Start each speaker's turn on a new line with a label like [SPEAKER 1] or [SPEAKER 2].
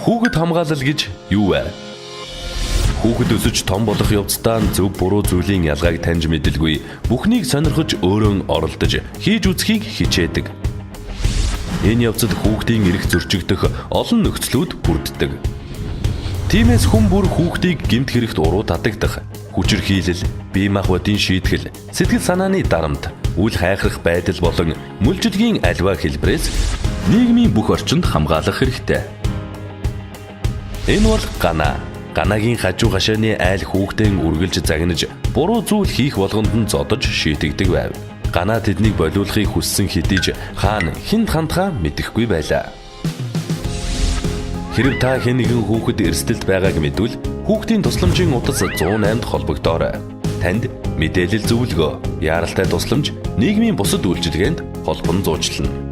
[SPEAKER 1] Хүүхэд хамгаалал гэж юу вэ? Хүүхэд өсөж том болох явцдаа зөв буруу зүйлийн ялгааг таньж мэдэлгүй бүхнийг сонирхож өөрөө оролдож хийж үзхийг хичээдэг. Энэ явцад хүүхдийн эрх зөрчигдөх олон нөхцлүүд бүрддэг. Тиймээс хүн бүр хүүхдийг гэмт хэрэгт уруу татагдах, хүчирхийлэл, бие махбодын шийтгэл, сэтгэл санааны дарамт, үл хайхрах байдал болон мүлжилгийн аливаа хэлбэрээс нийгмийн бүх орчинд хамгаалах хэрэгтэй. Энэ бол гана. Ганагийн хажуу гашааны айл хүүхдэн үргэлж загнаж, буруу зүйл хийх болгонд нь зодож шийтгдэг байв. Гана тэднийг болиулахыг хүссэн хэдий ч хаана хэн хандхаа мэдэхгүй байлаа. Хэрв та хэн нэгэн хүүхэд эрсдэлд байгааг мэдвэл хүүхдийн тусламжийн утас 108-д холбогдоорой. Танд мэдээлэл зөвлөгөө, яаралтай тусламж, нийгмийн бусад үйлчилгээнд холбон зуучлана.